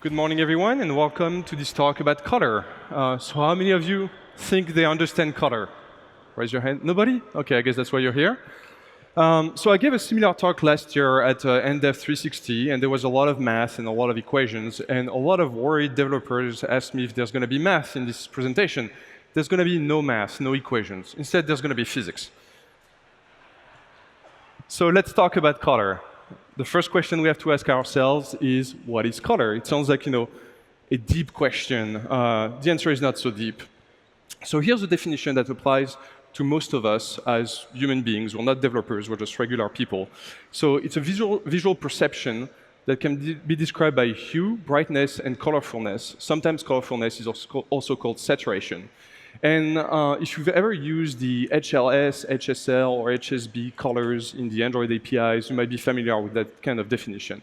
Good morning, everyone, and welcome to this talk about color. So how many of you think they understand color? Raise your hand. Nobody? OK, I guess that's why you're here. So I gave a similar talk last year at NDev 360, and there was a lot of math and a lot of equations, and a lot of worried developers asked me if there's going to be math in this presentation. There's going to be no math, no equations. Instead, there's going to be physics. So let's talk about color. The first question we have to ask ourselves is, what is color? It sounds like, a deep question. The answer is not so deep. So here's a definition that applies to most of us as human beings. We're not developers, we're just regular people. So it's a visual perception that can be described by hue, brightness, and colorfulness. Sometimes colorfulness is also called saturation. And if you've ever used the HLS, HSL, or HSB colors in the Android APIs, you might be familiar with that kind of definition.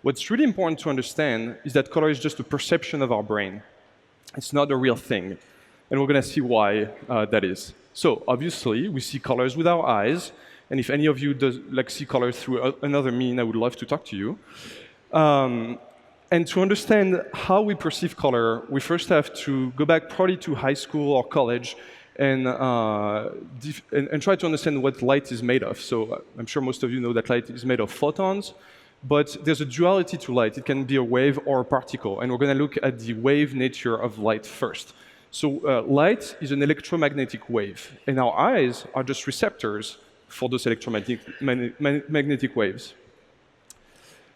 What's really important to understand is that color is just a perception of our brain. It's not a real thing. And we're going to see why that is. So obviously, we see colors with our eyes. And if any of you see colors through another mean, I would love to talk to you. And to understand how we perceive color, we first have to go back probably to high school or college and try to understand what light is made of. So I'm sure most of you know that light is made of photons, but there's a duality to light. It can be a wave or a particle, and we're going to look at the wave nature of light first. So light is an electromagnetic wave, and our eyes are just receptors for those electromagnetic waves.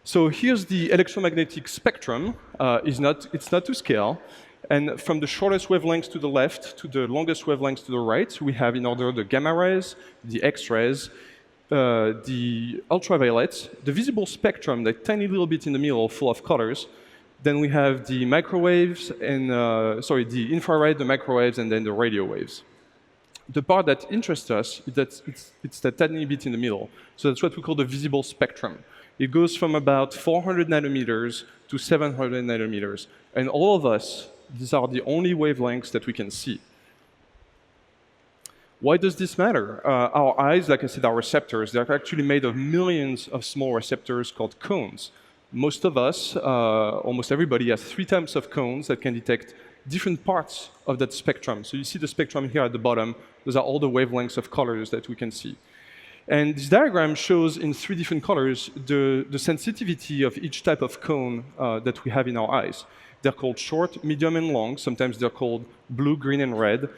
So here's the electromagnetic spectrum. It's not to scale. And from the shortest wavelengths to the left to the longest wavelengths to the right, we have in order the gamma rays, the X-rays, the ultraviolets, the visible spectrum, that tiny little bit in the middle full of colors. Then we have the microwaves, and the infrared, the microwaves, and then the radio waves. The part that interests us is that it's that tiny bit in the middle. So that's what we call the visible spectrum. It goes from about 400 nanometers to 700 nanometers. And all of us, these are the only wavelengths that we can see. Why does this matter? Our eyes, like I said, are receptors. They're actually made of millions of small receptors called cones. Most of us, almost everybody, has 3 types of cones that can detect different parts of that spectrum. So you see the spectrum here at the bottom. Those are all the wavelengths of colors that we can see. And this diagram shows in 3 different colors the sensitivity of each type of cone that we have in our eyes. They're called short, medium, and long. Sometimes they're called blue, green, and red.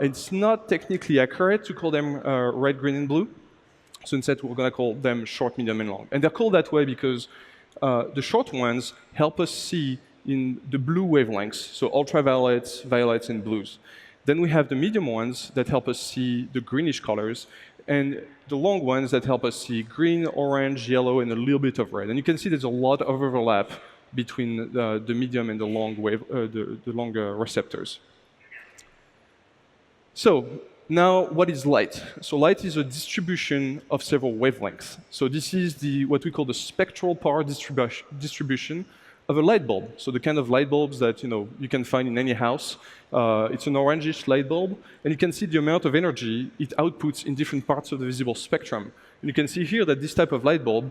It's not technically accurate to call them red, green, and blue. So instead, we're going to call them short, medium, and long. And they're called that way because the short ones help us see in the blue wavelengths, so ultraviolets, violets, and blues. Then we have the medium ones that help us see the greenish colors, and the long ones that help us see green, orange, yellow, and a little bit of red. And you can see there's a lot of overlap between the medium and the long wave, the longer receptors. So now, what is light? So light is a distribution of several wavelengths. So this is what we call the spectral power distribution of a light bulb. So the kind of light bulbs that you can find in any house. It's an orangish light bulb, and you can see the amount of energy it outputs in different parts of the visible spectrum. And you can see here that this type of light bulb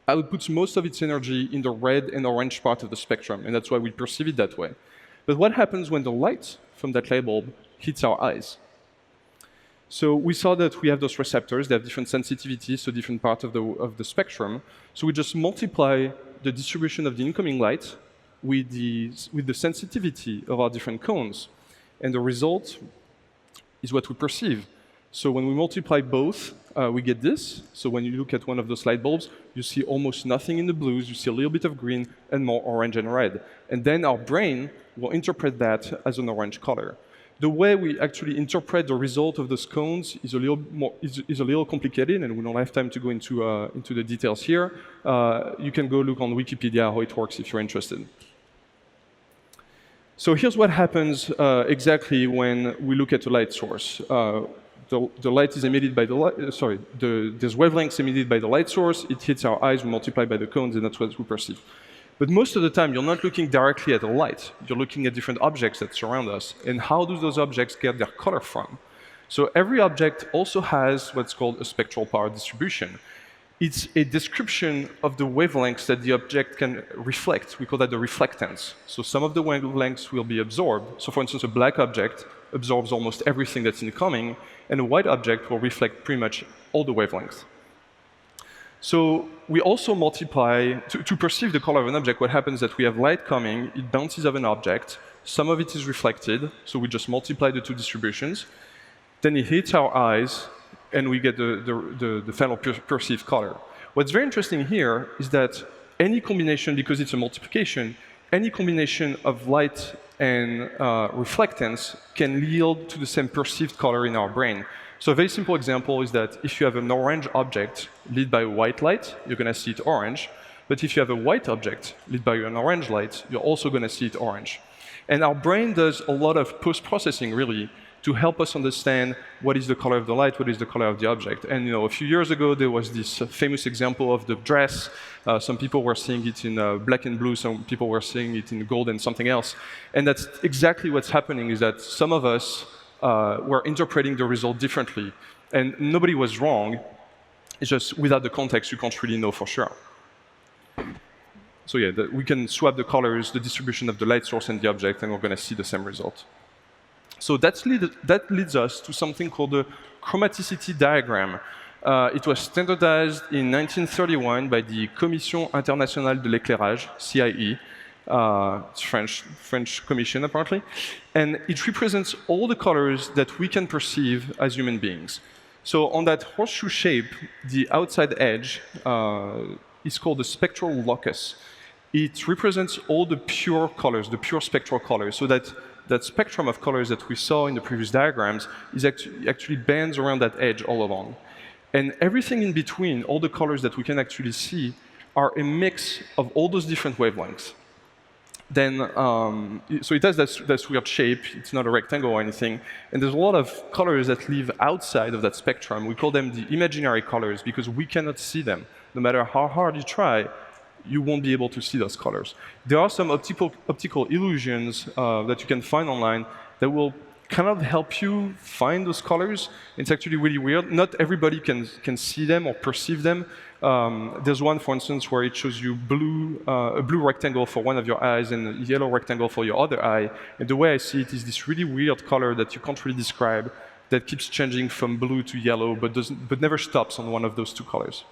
outputs most of its energy in the red and orange part of the spectrum, and that's why we perceive it that way. But what happens when the light from that light bulb hits our eyes? So we saw that we have those receptors. They have different sensitivities to different parts of the spectrum. So we just multiply the distribution of the incoming light with the sensitivity of our different cones. And the result is what we perceive. So when we multiply both, we get this. So when you look at one of those light bulbs, you see almost nothing in the blues. You see a little bit of green and more orange and red. And then our brain will interpret that as an orange color. The way we actually interpret the result of those cones is a little complicated, and we don't have time to go into the details here. You can go look on Wikipedia how it works if you're interested. So here's what happens exactly when we look at a light source. The light is emitted by the light. There's wavelengths emitted by the light source. It hits our eyes. We multiply by the cones, and that's what we perceive. But most of the time, you're not looking directly at the light. You're looking at different objects that surround us. And how do those objects get their color from? So every object also has what's called a spectral power distribution. It's a description of the wavelengths that the object can reflect. We call that the reflectance. So some of the wavelengths will be absorbed. So for instance, a black object absorbs almost everything that's incoming, and a white object will reflect pretty much all the wavelengths. So we also multiply, to perceive the color of an object, what happens is that we have light coming, it bounces off an object, some of it is reflected, so we just multiply the two distributions, then it hits our eyes, and we get the final perceived color. What's very interesting here is that any combination, because it's a multiplication, any combination of light and reflectance can yield to the same perceived color in our brain. So a very simple example is that if you have an orange object lit by a white light, you're going to see it orange. But if you have a white object lit by an orange light, you're also going to see it orange. And our brain does a lot of post-processing, really, to help us understand what is the color of the light, what is the color of the object. And a few years ago, there was this famous example of the dress. Some people were seeing it in black and blue, some people were seeing it in gold and something else. And that's exactly what's happening, is that some of us were interpreting the result differently. And nobody was wrong. It's just without the context, you can't really know for sure. So yeah, we can swap the colors, the distribution of the light source and the object, and we're going to see the same result. So that leads us to something called the chromaticity diagram. It was standardized in 1931 by the Commission Internationale de l'Éclairage, CIE. It's French commission, apparently. And it represents all the colors that we can perceive as human beings. So on that horseshoe shape, the outside edge is called the spectral locus. It represents all the pure colors, the pure spectral colors, so that spectrum of colors that we saw in the previous diagrams is actually bands around that edge all along. And everything in between, all the colors that we can actually see, are a mix of all those different wavelengths. Then, so it has this weird shape. It's not a rectangle or anything. And there's a lot of colors that live outside of that spectrum. We call them the imaginary colors because we cannot see them. No matter how hard you try, you won't be able to see those colors. There are some optical illusions that you can find online that will kind of help you find those colors. It's actually really weird. Not everybody can see them or perceive them. There's one, for instance, where it shows you a blue rectangle for one of your eyes and a yellow rectangle for your other eye. And the way I see it is this really weird color that you can't really describe that keeps changing from blue to yellow but never stops on one of those two colors.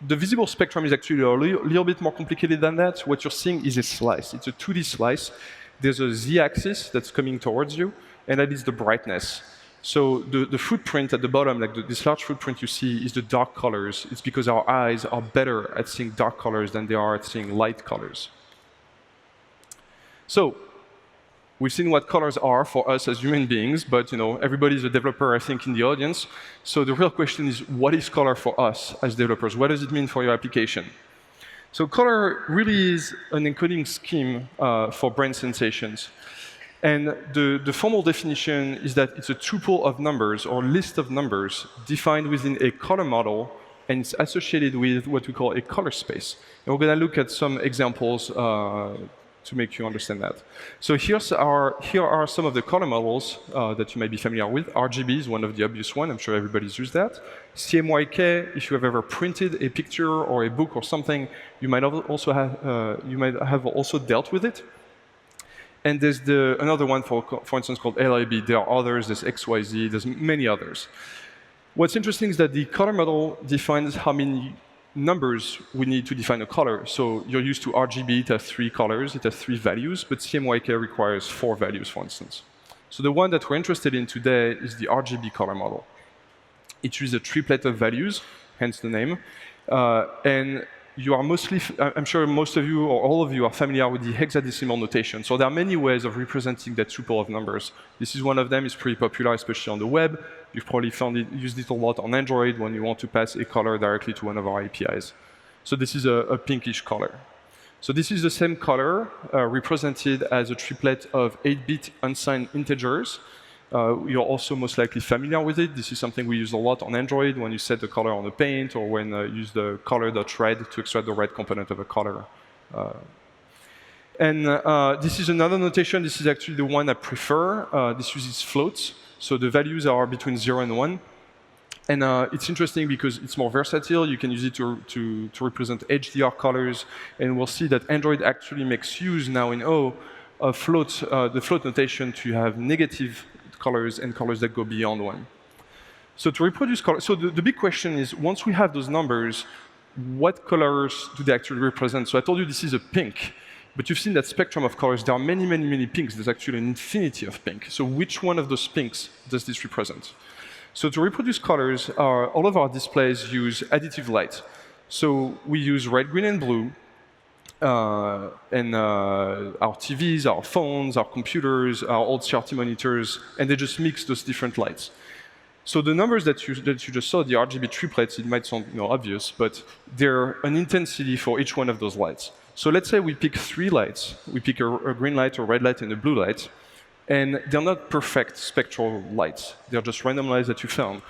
The visible spectrum is actually a little bit more complicated than that. What you're seeing is a slice. It's a 2D slice. There's a z-axis that's coming towards you, and that is the brightness. So the footprint at the bottom, like this large footprint you see, is the dark colors. It's because our eyes are better at seeing dark colors than they are at seeing light colors. So we've seen what colors are for us as human beings, but everybody's a developer, I think, in the audience. So the real question is, what is color for us as developers? What does it mean for your application? So color really is an encoding scheme for brain sensations. And the formal definition is that it's a tuple of numbers or list of numbers defined within a color model, and it's associated with what we call a color space. And we're going to look at some examples to make you understand that. So here are some of the color models that you might be familiar with. RGB is one of the obvious ones. I'm sure everybody's used that. CMYK, if you have ever printed a picture or a book or something, you might have also dealt with it. And there's another one, for instance, called LIB. There are others. There's XYZ. There's many others. What's interesting is that the color model defines how many numbers we need to define a color. So you're used to RGB. It has 3 colors. It has 3 values. But CMYK requires 4 values, for instance. So the one that we're interested in today is the RGB color model. It uses a triplet of values, hence the name. And you are mostly, I'm sure most of you or all of you are familiar with the hexadecimal notation. So there are many ways of representing that tuple of numbers. This is one of them. It's pretty popular, especially on the web. You've probably used it a lot on Android when you want to pass a color directly to one of our APIs. So this is a pinkish color. So this is the same color represented as a triplet of 8-bit unsigned integers. You're also most likely familiar with it. This is something we use a lot on Android when you set the color on the paint or when you use the color.red to extract the red component of a color. This is another notation. This is actually the one I prefer. This uses floats. So the values are between 0 and 1. And it's interesting because it's more versatile. You can use it to represent HDR colors. And we'll see that Android actually makes use now in O of the float notation to have negative colors and colors that go beyond 1. So to reproduce colors, so the big question is, once we have those numbers, what colors do they actually represent? So I told you this is a pink. But you've seen that spectrum of colors. There are many, many, many pinks. There's actually an infinity of pink. So which one of those pinks does this represent? So to reproduce colors, all of our displays use additive light. So we use red, green, and blue. And our TVs, our phones, our computers, our old CRT monitors, and they just mix those different lights. So the numbers that you just saw, the RGB triplets, it might sound obvious, but they're an intensity for each one of those lights. So let's say we pick 3 lights. We pick a green light, a red light, and a blue light. And they're not perfect spectral lights. They're just random lights that you found.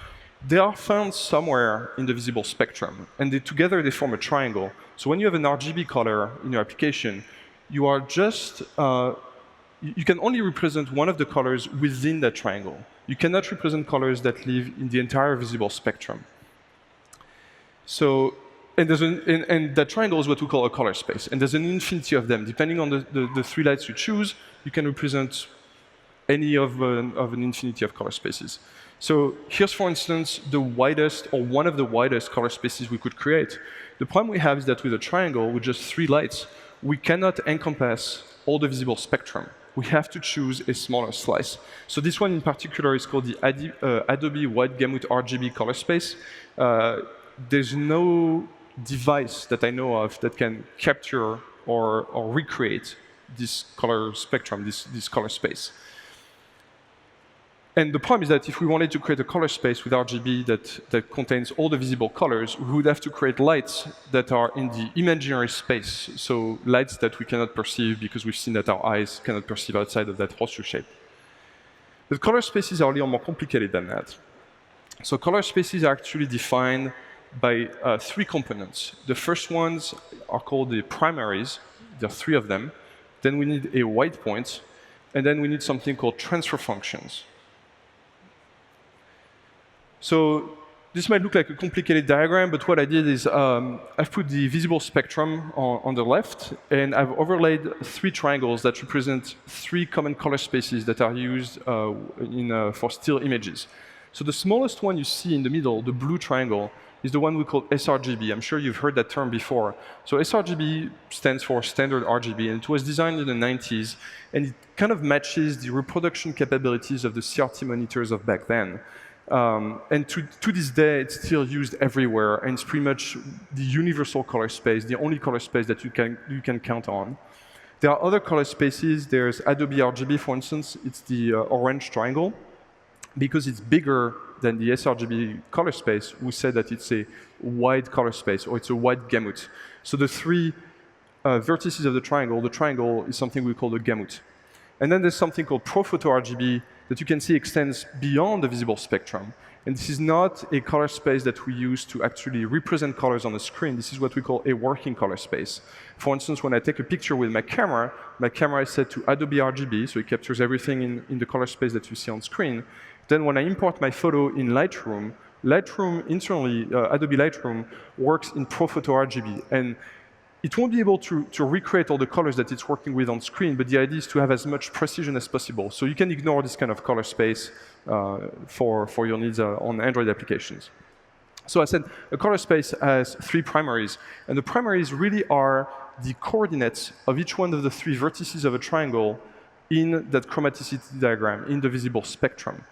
They are found somewhere in the visible spectrum. And together they form a triangle. So when you have an RGB color in your application, you are just you can only represent one of the colors within that triangle. You cannot represent colors that live in the entire visible spectrum. So, and that triangle is what we call a color space. And there's an infinity of them. Depending on the 3 lights you choose, you can represent any of an infinity of color spaces. So here's, for instance, the widest, or one of the widest color spaces we could create. The problem we have is that with a triangle, with just 3 lights, we cannot encompass all the visible spectrum. We have to choose a smaller slice. So this one in particular is called the Adobe Wide Gamut RGB color space. There's no device that I know of that can capture or recreate this color spectrum, this color space. And the problem is that if we wanted to create a color space with RGB that contains all the visible colors, we would have to create lights that are in the imaginary space, so lights that we cannot perceive because we've seen that our eyes cannot perceive outside of that horseshoe shape. But color spaces are a little more complicated than that. So color spaces are actually defined by 3 components. The first ones are called the primaries. There are 3 of them. Then we need a white point, and then we need something called transfer functions. So this might look like a complicated diagram, but what I did is I've put the visible spectrum on the left, and I've overlaid 3 triangles that represent 3 common color spaces that are used for still images. So the smallest one you see in the middle, the blue triangle, is the one we call sRGB. I'm sure you've heard that term before. So sRGB stands for standard RGB, and it was designed in the 90s, and it kind of matches the reproduction capabilities of the CRT monitors of back then. And to this day, it's still used everywhere, and it's pretty much the universal color space, the only color space that you can count on. There are other color spaces. There's Adobe RGB, for instance. It's the orange triangle. Because it's bigger than the sRGB color space, we say that it's a wide color space, or it's a wide gamut. So the 3 vertices of the triangle is something we call the gamut. And then there's something called prophoto RGB that you can see extends beyond the visible spectrum. And this is not a color space that we use to actually represent colors on the screen. This is what we call a working color space. For instance, when I take a picture with my camera is set to Adobe RGB, so it captures everything in the color space that you see on screen. Then when I import my photo in Lightroom internally, Adobe Lightroom works in prophoto RGB. And it won't be able to recreate all the colors that it's working with on screen, but the idea is to have as much precision as possible. So you can ignore this kind of color space for your needs on Android applications. So I said a color space has 3 primaries, and the primaries really are the coordinates of each one of the 3 vertices of a triangle in that chromaticity diagram, in the visible spectrum.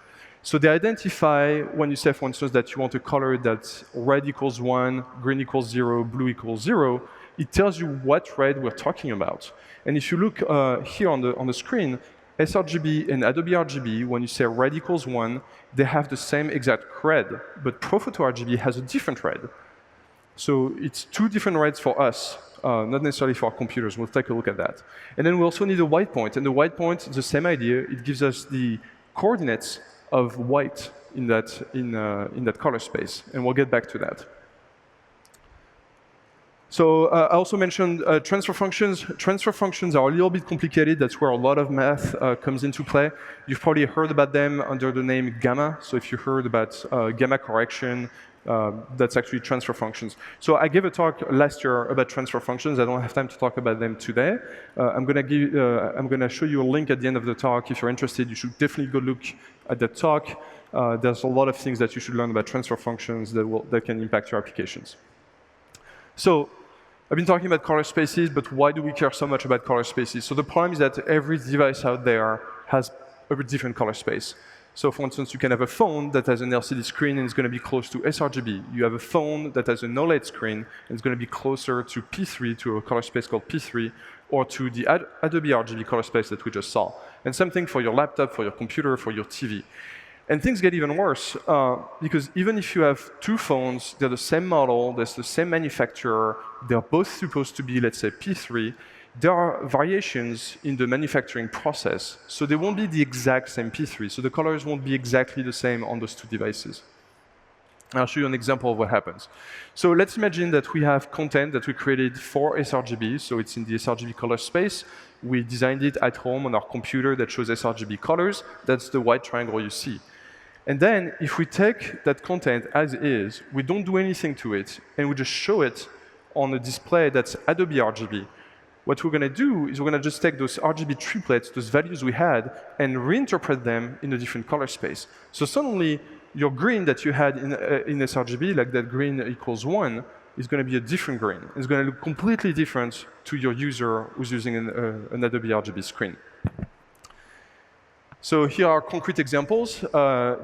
So they identify, when you say, for instance, that you want a color that's red equals 1, green equals 0, blue equals 0, it tells you what red we're talking about. And if you look here on the screen, sRGB and Adobe RGB, when you say red equals 1, they have the same exact red, but prophoto RGB has a different red. So it's 2 different reds for us, not necessarily for our computers. We'll take a look at that. And then we also need a white point, and the white point is the same idea. It gives us the coordinates of white in that color space, and we'll get back to that. So I also mentioned transfer functions. Transfer functions are a little bit complicated. That's where a lot of math comes into play. You've probably heard about them under the name gamma. So if you heard about gamma correction, that's actually transfer functions. So I gave a talk last year about transfer functions. I don't have time to talk about them today. I'm gonna show you a link at the end of the talk. If you're interested, you should definitely go look at that talk. There's a lot of things that you should learn about transfer functions that can impact your applications. So I've been talking about color spaces, but why do we care so much about color spaces? So the problem is that every device out there has a different color space. So for instance, you can have a phone that has an LCD screen and it's going to be close to sRGB. You have a phone that has an OLED screen and it's going to be closer to P3, to a color space called P3, or to the Adobe RGB color space that we just saw. And same thing for your laptop, for your computer, for your TV. And things get even worse, because even if you have two phones, they're the same model, there's the same manufacturer, they're both supposed to be, let's say, P3, there are variations in the manufacturing process, so they won't be the exact same P3, so the colors won't be exactly the same on those two devices. I'll show you an example of what happens. So let's imagine that we have content that we created for sRGB, so it's in the sRGB color space. We designed it at home on our computer that shows sRGB colors. That's the white triangle you see. And then if we take that content as is, we don't do anything to it, and we just show it on a display that's Adobe RGB, what we're going to do is we're going to just take those RGB triplets, those values we had, and reinterpret them in a different color space. So suddenly, your green that you had in sRGB, like that green equals 1, is going to be a different green. It's going to look completely different to your user who's using an Adobe RGB screen. So here are concrete examples.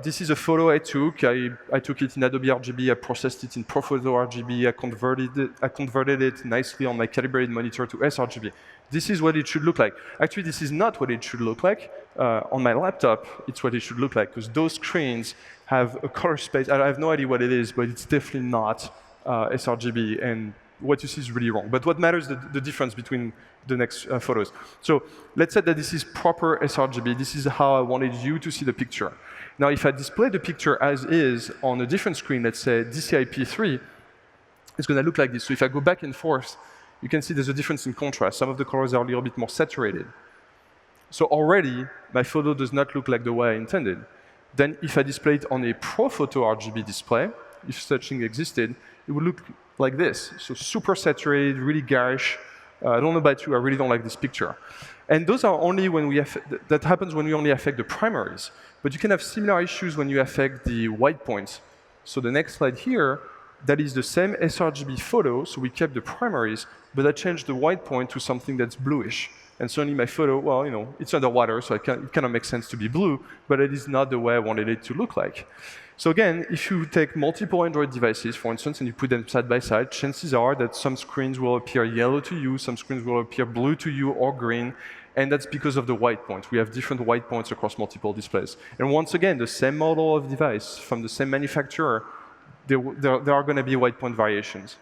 This is a photo I took. I took it in Adobe RGB. I processed it in ProPhoto RGB. I converted it nicely on my calibrated monitor to sRGB. This is what it should look like. Actually, this is not what it should look like. On my laptop, it's what it should look like, because those screens have a color space. I have no idea what it is, but it's definitely not sRGB. And what you see is really wrong. But what matters is the difference between the next photos. So let's say that this is proper sRGB. This is how I wanted you to see the picture. Now, if I display the picture as is on a different screen, let's say DCI P3, it's going to look like this. So if I go back and forth, you can see there's a difference in contrast. Some of the colors are a little bit more saturated. So already, my photo does not look like the way I intended. Then if I display it on a ProPhoto RGB display, if such thing existed, it would look like this. So super saturated, really garish. I don't know about you, I really don't like this picture. And those are only when that happens when we only affect the primaries. But you can have similar issues when you affect the white points. So the next slide here, that is the same sRGB photo, so we kept the primaries, but I changed the white point to something that's bluish. And suddenly my photo, well, you know, it's underwater, so it kind of makes sense to be blue, but it is not the way I wanted it to look like. So again, if you take multiple Android devices, for instance, and you put them side by side, chances are that some screens will appear yellow to you, some screens will appear blue to you or green, and that's because of the white point. We have different white points across multiple displays. And once again, the same model of device from the same manufacturer, there are going to be white point variations.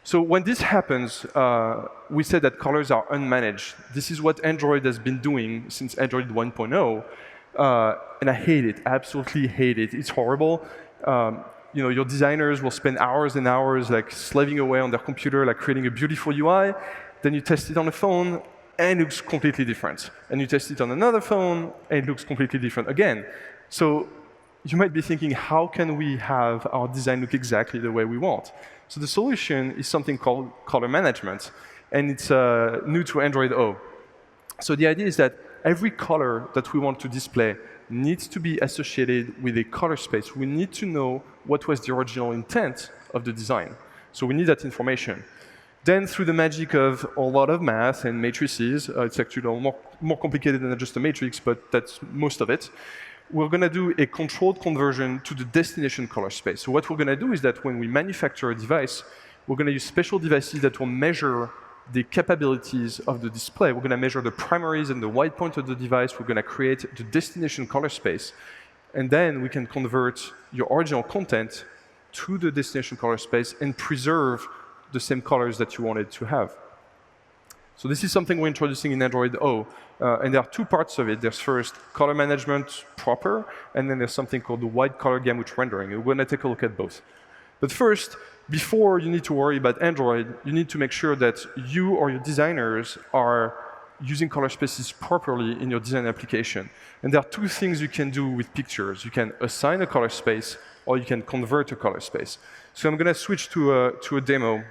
So when this happens, we say that colors are unmanaged. This is what Android has been doing since Android 1.0. And I hate it, absolutely hate it. It's horrible. You know, your designers will spend hours and hours like slaving away on their computer, like creating a beautiful UI. Then you test it on a phone, and it looks completely different. And you test it on another phone, and it looks completely different again. So you might be thinking, how can we have our design look exactly the way we want? So the solution is something called color management, and it's new to Android O. So the idea is that every color that we want to display needs to be associated with a color space. We need to know what was the original intent of the design. So we need that information. Then through the magic of a lot of math and matrices, it's actually a little more complicated than just a matrix, but that's most of it, we're going to do a controlled conversion to the destination color space. So what we're going to do is that when we manufacture a device, we're going to use special devices that will measure the capabilities of the display. We're going to measure the primaries and the white point of the device. We're going to create the destination color space. And then we can convert your original content to the destination color space and preserve the same colors that you wanted to have. So this is something we're introducing in Android O. And there are two parts of it. There's first color management proper, and then there's something called the white color gamut rendering. We're going to take a look at both. But first, before you need to worry about Android, you need to make sure that you or your designers are using color spaces properly in your design application. And there are two things you can do with pictures. You can assign a color space, or you can convert a color space. So I'm going to switch to a demo.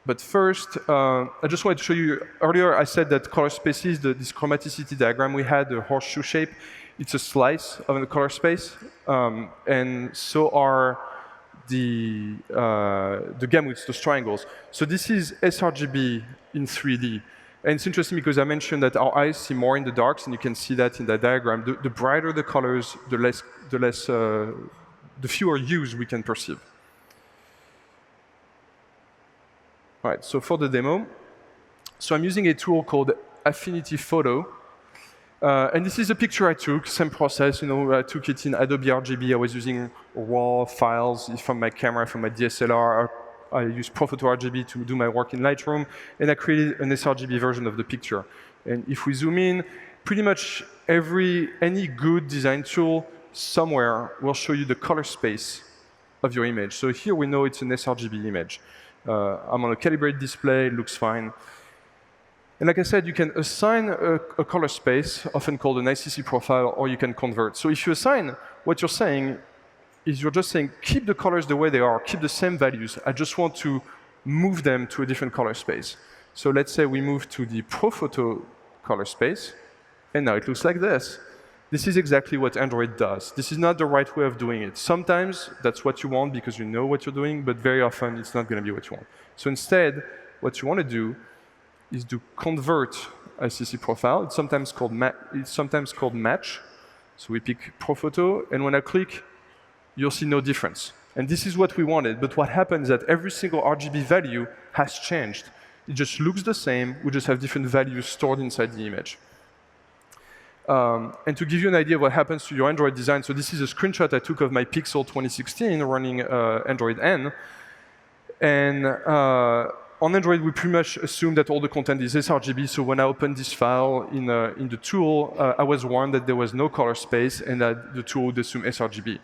But first, I just wanted to show you, earlier I said that color spaces, this chromaticity diagram we had, the horseshoe shape, it's a slice of a color space, and so are the gamuts, those triangles. So this is sRGB in 3D. And it's interesting because I mentioned that our eyes see more in the darks, and you can see that in that diagram. The brighter the colors, the fewer hues we can perceive. All right, so for the demo, so I'm using a tool called Affinity Photo. And this is a picture I took, same process. I took it in Adobe RGB. I was using raw files from my camera, from my DSLR. I used Photo RGB to do my work in Lightroom, and I created an sRGB version of the picture. And if we zoom in, pretty much any good design tool somewhere will show you the color space of your image. So here we know it's an sRGB image. I'm on a calibrated display, it looks fine. And like I said, you can assign a color space, often called an ICC profile, or you can convert. So if you assign, what you're saying is you're just saying, keep the colors the way they are, keep the same values. I just want to move them to a different color space. So let's say we move to the ProPhoto color space, and now it looks like this. This is exactly what Android does. This is not the right way of doing it. Sometimes that's what you want because you know what you're doing, but very often it's not going to be what you want. So instead, what you want to do is to convert ICC profile. It's sometimes called match. So we pick ProPhoto, and when I click, you'll see no difference. And this is what we wanted, but what happens is that every single RGB value has changed. It just looks the same, we just have different values stored inside the image. And to give you an idea of what happens to your Android design, so this is a screenshot I took of my Pixel 2016 running Android N. And on Android, we pretty much assume that all the content is sRGB, so when I opened this file in the tool, I was warned that there was no color space and that the tool would assume sRGB.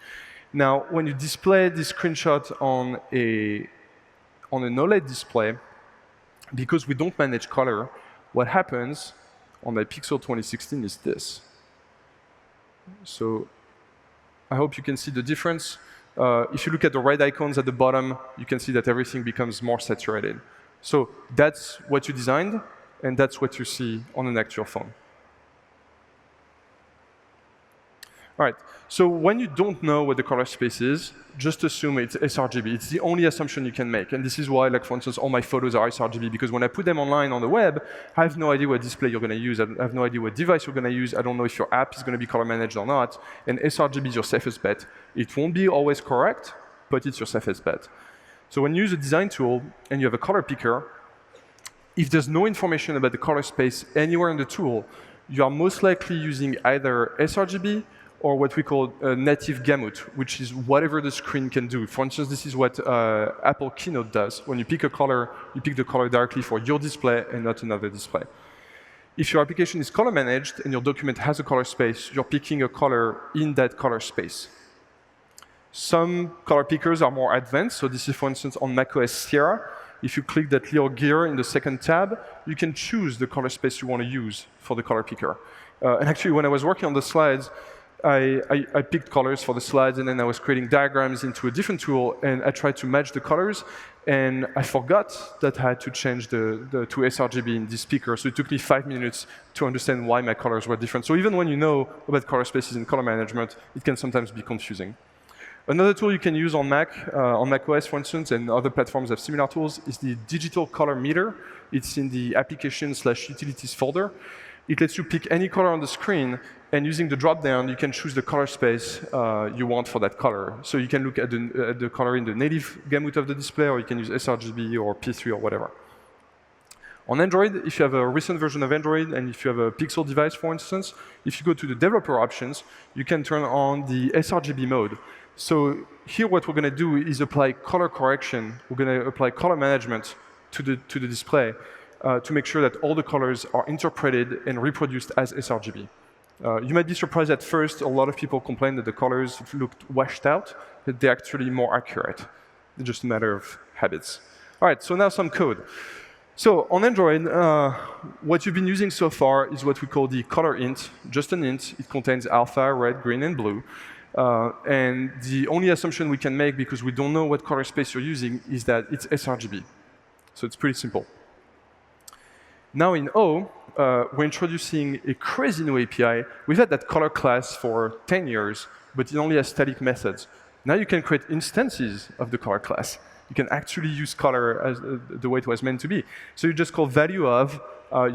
Now, when you display this screenshot on an OLED display, because we don't manage color, what happens on my Pixel 2016 is this. So I hope you can see the difference. If you look at the red icons at the bottom, you can see that everything becomes more saturated. So that's what you designed, and that's what you see on an actual phone. All right, so when you don't know what the color space is, just assume it's sRGB. It's the only assumption you can make. And this is why, like for instance, all my photos are sRGB, because when I put them online on the web, I have no idea what display you're going to use. I have no idea what device you're going to use. I don't know if your app is going to be color managed or not. And sRGB is your safest bet. It won't be always correct, but it's your safest bet. So when you use a design tool and you have a color picker, if there's no information about the color space anywhere in the tool, you are most likely using either sRGB or what we call a native gamut, which is whatever the screen can do. For instance, this is what Apple Keynote does. When you pick a color, you pick the color directly for your display and not another display. If your application is color managed and your document has a color space, you're picking a color in that color space. Some color pickers are more advanced. So this is, for instance, on macOS Sierra. If you click that little gear in the second tab, you can choose the color space you want to use for the color picker. And actually, when I was working on the slides, I picked colors for the slides, and then I was creating diagrams into a different tool, and I tried to match the colors, and I forgot that I had to change to sRGB in this speaker, so it took me 5 minutes to understand why my colors were different. So even when you know about color spaces in color management, it can sometimes be confusing. Another tool you can use on Mac, on macOS, for instance, and other platforms have similar tools, is the digital color meter. It's in the application/utilities folder. It lets you pick any color on the screen, and using the drop-down, you can choose the color space you want for that color. So you can look at the color in the native gamut of the display, or you can use sRGB or P3 or whatever. On Android, if you have a recent version of Android, and if you have a Pixel device, for instance, if you go to the developer options, you can turn on the sRGB mode. So here what we're going to do is apply color correction. We're going to apply color management to the display to make sure that all the colors are interpreted and reproduced as sRGB. You might be surprised at first, a lot of people complain that the colors looked washed out, but they're actually more accurate. It's just a matter of habits. All right, so now some code. So on Android, what you've been using so far is what we call the color int, just an int. It contains alpha, red, green, and blue. And the only assumption we can make, because we don't know what color space you're using, is that it's sRGB. So it's pretty simple. Now in O, we're introducing a crazy new API. We've had that color class for 10 years, but it only has static methods. Now you can create instances of the color class. You can actually use color as the way it was meant to be. So you just call value of,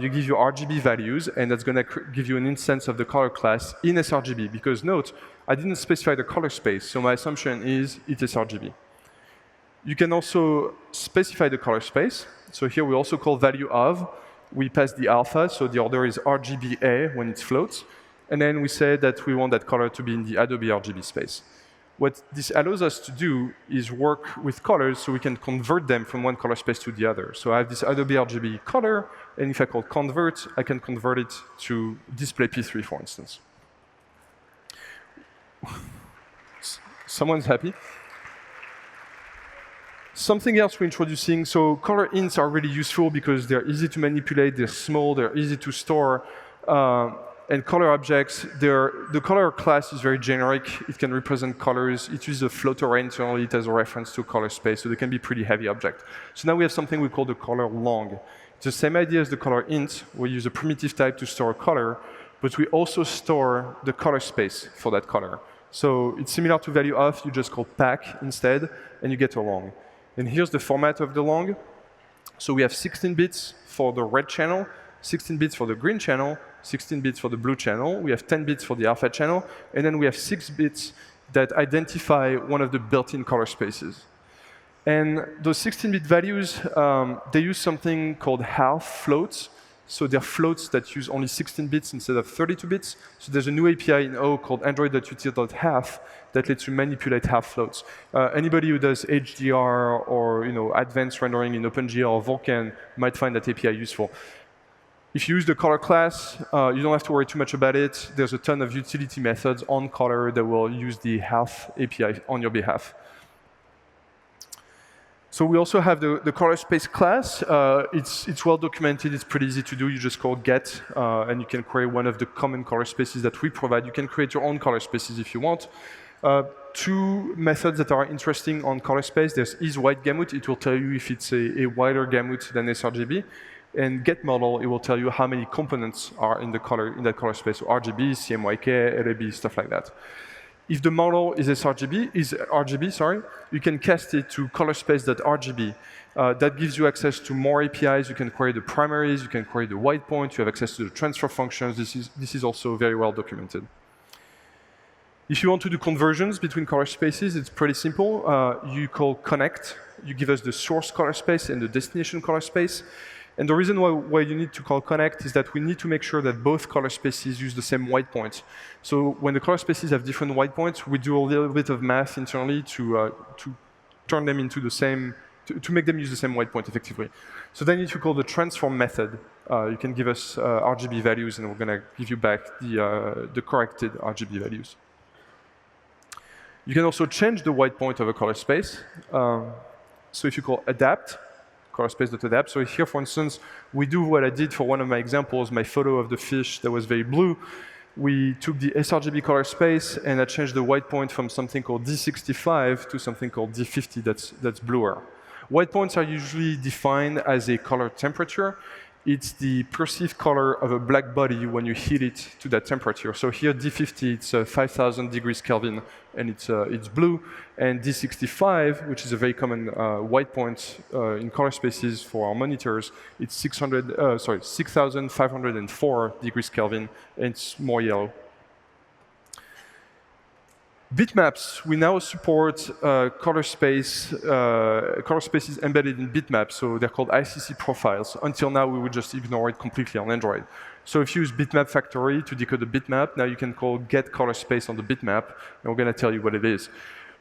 you give your RGB values, and that's going to give you an instance of the color class in sRGB. Because note, I didn't specify the color space, so my assumption is it is sRGB. You can also specify the color space. So here we also call value of. We pass the alpha, so the order is RGBA when it floats. And then we say that we want that color to be in the Adobe RGB space. What this allows us to do is work with colors so we can convert them from one color space to the other. So I have this Adobe RGB color, and if I call convert, I can convert it to display P3, for instance. Someone's happy? Something else we're introducing, so color ints are really useful because they're easy to manipulate, they're small, they're easy to store. And color objects, the color class is very generic. It can represent colors. It uses a float array internally. It has a reference to a color space, so they can be pretty heavy objects. So now we have something we call the color long. It's the same idea as the color int. We use a primitive type to store a color, but we also store the color space for that color. So it's similar to value of. You just call pack instead, and you get a long. And here's the format of the long. So we have 16 bits for the red channel, 16 bits for the green channel, 16 bits for the blue channel, we have 10 bits for the alpha channel, and then we have 6 bits that identify one of the built-in color spaces. And those 16-bit values, they use something called half floats. So they're floats that use only 16 bits instead of 32 bits. So there's a new API in O called android.util.half that lets you manipulate half floats. Anybody who does HDR or advanced rendering in OpenGL or Vulkan might find that API useful. If you use the color class, you don't have to worry too much about it. There's a ton of utility methods on color that will use the half API on your behalf. So we also have the color space class. It's well documented. It's pretty easy to do. You just call get, and you can create one of the common color spaces that we provide. You can create your own color spaces if you want. Two methods that are interesting on color space. There's isWhiteGamut. It will tell you if it's a wider gamut than sRGB. And getModel, it will tell you how many components are in that color space. So RGB, CMYK, LAB, stuff like that. If the model is RGB, you can cast it to colorspace.rgb. That gives you access to more APIs. You can query the primaries. You can query the white point. You have access to the transfer functions. This is also very well documented. If you want to do conversions between color spaces, it's pretty simple. You call connect. You give us the source color space and the destination color space. And the reason why you need to call connect is that we need to make sure that both color spaces use the same white point. So when the color spaces have different white points, we do a little bit of math internally to turn them into the same, to make them use the same white point effectively. So then if you call the transform method, you can give us RGB values, and we're going to give you back the corrected RGB values. You can also change the white point of a color space. So if you call adapt, colorspace.adapt. So here, for instance, we do what I did for one of my examples, my photo of the fish that was very blue. We took the sRGB color space, and I changed the white point from something called D65 to something called D50 that's bluer. White points are usually defined as a color temperature. It's the perceived color of a black body when you heat it to that temperature. So here, D50, it's 5,000 degrees Kelvin, and it's blue. And D65, which is a very common white point in color spaces for our monitors, it's 6,504 degrees Kelvin, and it's more yellow. Bitmaps, we now support color spaces embedded in bitmaps, so they're called ICC profiles. Until now, we would just ignore it completely on Android. So if you use Bitmap Factory to decode a bitmap, now you can call get color space on the bitmap, and we're going to tell you what it is.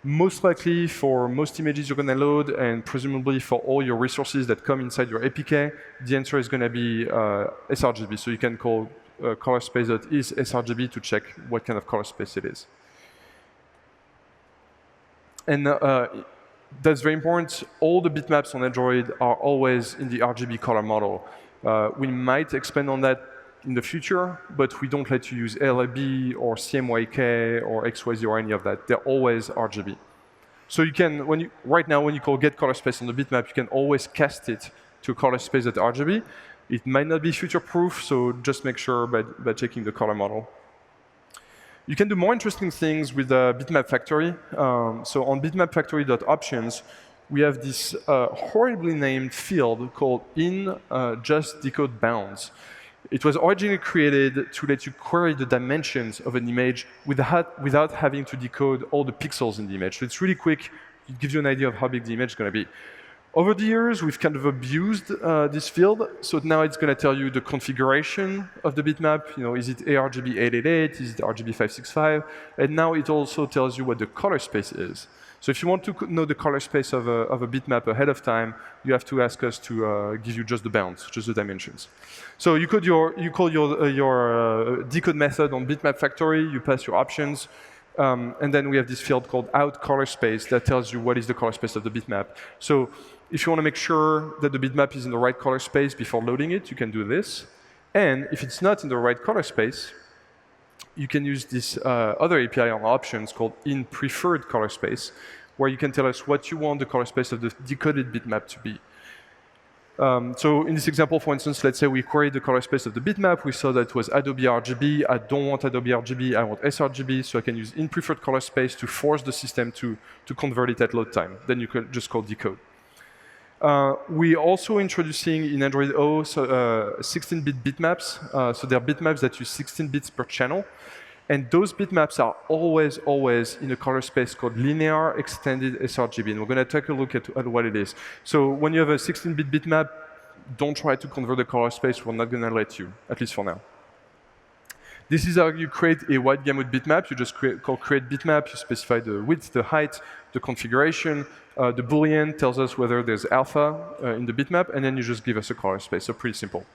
Most likely, for most images you're going to load, and presumably for all your resources that come inside your APK, the answer is going to be sRGB. So you can call color space that is sRGB to check what kind of color space it is. And that's very important. All the bitmaps on Android are always in the RGB color model. We might expand on that in the future, but we don't let you use LAB or CMYK or XYZ or any of that. They're always RGB. So you can, right now, when you call get color space on the bitmap, you can always cast it to a color space that's RGB. It might not be future-proof, so just make sure by checking the color model. You can do more interesting things with Bitmap Factory. So on bitmapfactory.options, we have this horribly named field called in just decode bounds. It was originally created to let you query the dimensions of an image without having to decode all the pixels in the image. So it's really quick. It gives you an idea of how big the image is going to be. Over the years, we've kind of abused this field. So now it's going to tell you the configuration of the bitmap. You know, is it ARGB 888? Is it RGB 565? And now it also tells you what the color space is. So if you want to know the color space of a bitmap ahead of time, you have to ask us to give you just the bounds, just the dimensions. So you call your decode method on Bitmap Factory, you pass your options, and then we have this field called out color space that tells you what is the color space of the bitmap. So if you want to make sure that the bitmap is in the right color space before loading it, you can do this. And if it's not in the right color space, you can use this other API on options called in preferred color space, where you can tell us what you want the color space of the decoded bitmap to be. So in this example, for instance, let's say we queried the color space of the bitmap. We saw that it was Adobe RGB. I don't want Adobe RGB. I want sRGB. So I can use in preferred color space to force the system to convert it at load time. Then you can just call decode. We're also introducing in Android O 16-bit bitmaps. So they're bitmaps that use 16 bits per channel. And those bitmaps are always in a color space called linear extended sRGB. And we're going to take a look at what it is. So when you have a 16-bit bitmap, don't try to convert the color space. We're not going to let you, at least for now. This is how you create a wide gamut bitmap. You just call create bitmap. You specify the width, the height, the configuration. The Boolean tells us whether there's alpha in the bitmap, and then you just give us a color space. So pretty simple.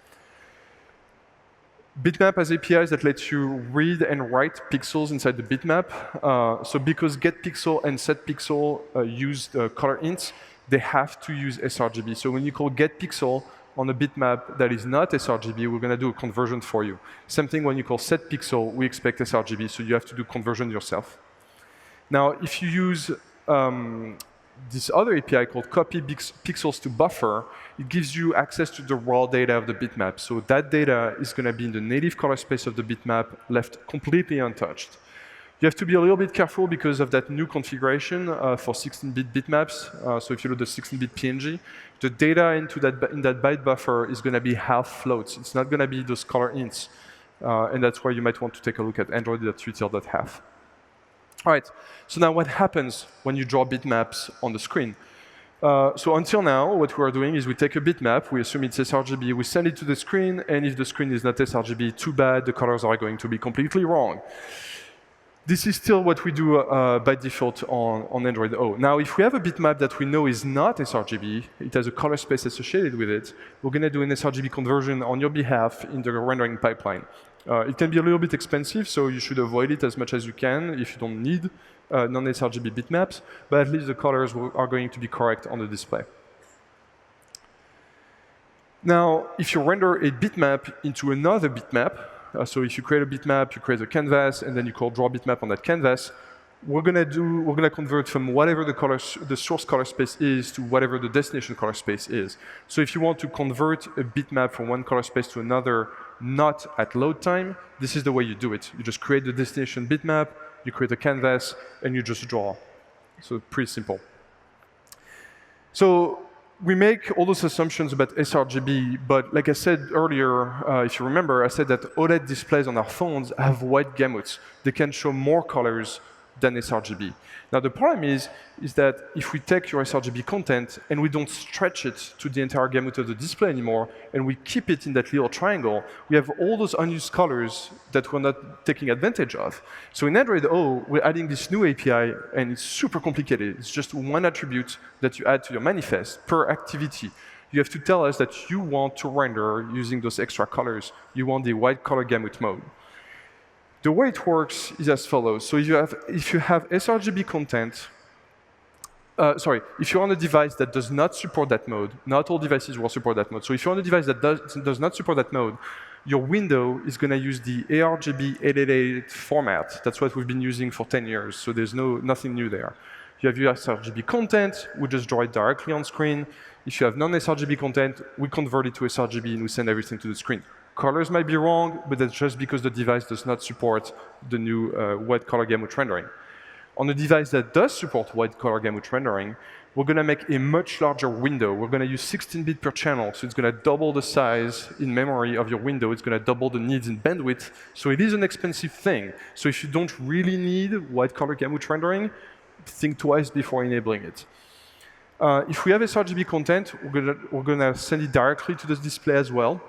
Bitmap has APIs that let you read and write pixels inside the bitmap. So because getPixel and setPixel use color hints, they have to use sRGB. So when you call getPixel on a bitmap that is not sRGB, we're going to do a conversion for you. Same thing when you call setPixel, we expect sRGB, so you have to do conversion yourself. Now, if you use this other API called copy pixels to buffer, it gives you access to the raw data of the bitmap. So that data is going to be in the native color space of the bitmap, left completely untouched. You have to be a little bit careful because of that new configuration for 16-bit bitmaps. So if you load the 16-bit PNG, the data in that byte buffer is going to be half floats. It's not going to be those color hints. And that's why you might want to take a look at android.util.half. All right, so now what happens when you draw bitmaps on the screen? So until now, what we are doing is we take a bitmap, we assume it's sRGB, we send it to the screen, and if the screen is not sRGB, too bad, the colors are going to be completely wrong. This is still what we do by default on Android O. Now, if we have a bitmap that we know is not sRGB, it has a color space associated with it, we're going to do an sRGB conversion on your behalf in the rendering pipeline. It can be a little bit expensive, so you should avoid it as much as you can if you don't need non-sRGB bitmaps, but at least the colors are going to be correct on the display. Now, if you render a bitmap into another bitmap, so if you create a bitmap, you create a canvas, and then you call draw bitmap on that canvas, we're going to convert from whatever the source color space is to whatever the destination color space is. So if you want to convert a bitmap from one color space to another, not at load time, this is the way you do it. You just create the destination bitmap, you create a canvas, and you just draw. So pretty simple. So we make all those assumptions about sRGB, but like I said earlier, if you remember, I said that OLED displays on our phones have wide gamuts. They can show more colors than sRGB. Now the problem is that if we take your sRGB content and we don't stretch it to the entire gamut of the display anymore, and we keep it in that little triangle, we have all those unused colors that we're not taking advantage of. So in Android O, we're adding this new API, and it's super complicated. It's just one attribute that you add to your manifest per activity. you have to tell us that you want to render using those extra colors. You want the white color gamut mode. The way it works is as follows. So if you have sRGB content, if you're on a device that does not support that mode, not all devices will support that mode. So if you're on a device that does not support that mode, your window is going to use the ARGB 888 format. That's what we've been using for 10 years, so there's nothing new there. You have your sRGB content, we just draw it directly on screen. If you have non-sRGB content, we convert it to sRGB and we send everything to the screen. Colors might be wrong, but that's just because the device does not support the new white color gamut rendering. On a device that does support white color gamut rendering, we're going to make a much larger window. We're going to use 16-bit per channel, so it's going to double the size in memory of your window. It's going to double the needs in bandwidth. So it is an expensive thing. So if you don't really need white color gamut rendering, think twice before enabling it. If we have sRGB content, we're going to send it directly to the display as well.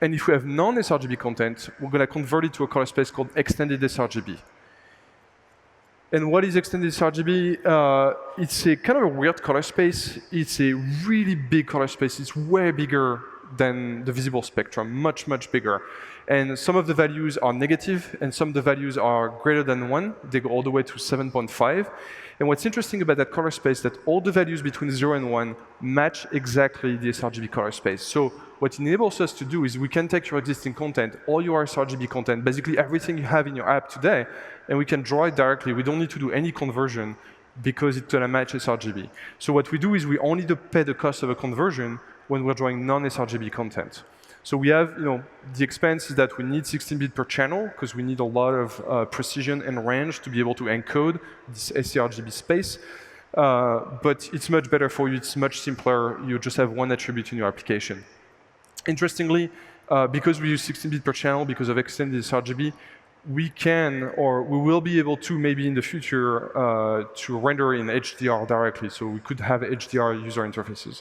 And if we have non-sRGB content, we're going to convert it to a color space called extended sRGB. And what is extended sRGB? It's a kind of a weird color space. It's a really big color space. It's way bigger than the visible spectrum, much, much bigger. And some of the values are negative, and some of the values are greater than 1. They go all the way to 7.5. And what's interesting about that color space is that all the values between 0 and 1 match exactly the sRGB color space. So what it enables us to do is we can take your existing content, all your sRGB content, basically everything you have in your app today, and we can draw it directly. We don't need to do any conversion because it's going to match sRGB. So what we do is we only pay the cost of a conversion when we're drawing non-sRGB content. So we have, the expense is that we need 16-bit per channel because we need a lot of precision and range to be able to encode this sRGB space. But it's much better for you. It's much simpler. You just have one attribute in your application. Interestingly, because we use 16-bit per channel because of extended sRGB, we can, or we will be able to, maybe in the future, to render in HDR directly. So we could have HDR user interfaces.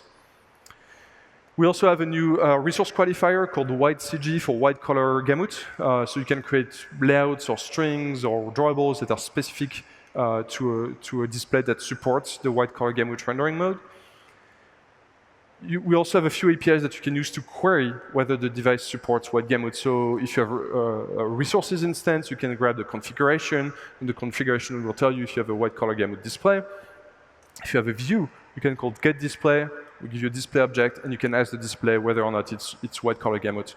We also have a new resource qualifier called white-CG for white color gamut. So you can create layouts or strings or drawables that are specific to a display that supports the white color gamut rendering mode. We also have a few APIs that you can use to query whether the device supports white gamut. So if you have a resources instance, you can grab the configuration, and the configuration will tell you if you have a white color gamut display. If you have a view, you can call getDisplay. We give you a display object, and you can ask the display whether or not it's white color gamut.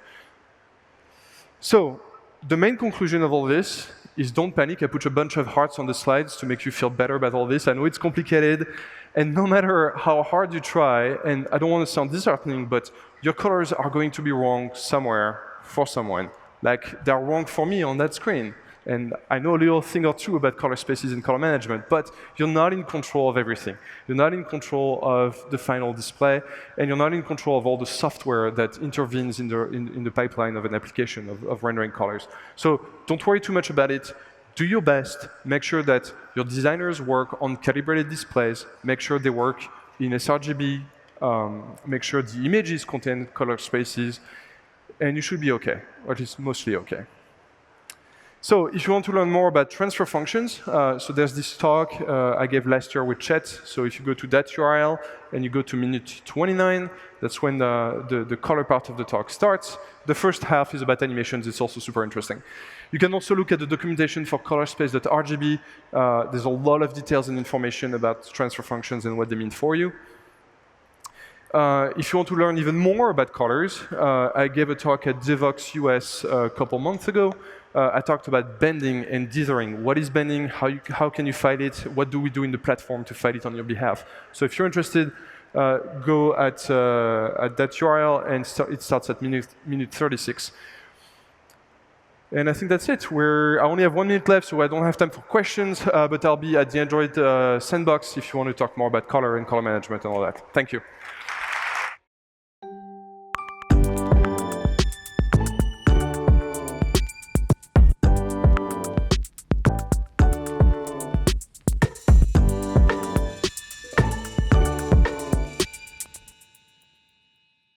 So the main conclusion of all this is don't panic. I put a bunch of hearts on the slides to make you feel better about all this. I know it's complicated, and no matter how hard you try, and I don't want to sound disheartening, but your colors are going to be wrong somewhere for someone. Like, they're wrong for me on that screen. And I know a little thing or two about color spaces and color management, but you're not in control of everything. You're not in control of the final display, and you're not in control of all the software that intervenes in the pipeline of an application of rendering colors. So don't worry too much about it. Do your best. Make sure that your designers work on calibrated displays. Make sure they work in sRGB. Make sure the images contain color spaces, and you should be OK, or at least mostly OK. So if you want to learn more about transfer functions, so there's this talk I gave last year with Chet. So if you go to that URL and you go to minute 29, that's when the color part of the talk starts. The first half is about animations. It's also super interesting. You can also look at the documentation for colorspace.rgb. There's a lot of details and information about transfer functions and what they mean for you. If you want to learn even more about colors, I gave a talk at Devox US a couple months ago. I talked about bending and dithering. What is bending? How can you fight it? What do we do in the platform to fight it on your behalf? So if you're interested, go at that URL, and it starts at minute 36. And I think that's it. I only have 1 minute left, so I don't have time for questions, but I'll be at the Android sandbox if you want to talk more about color and color management and all that. Thank you.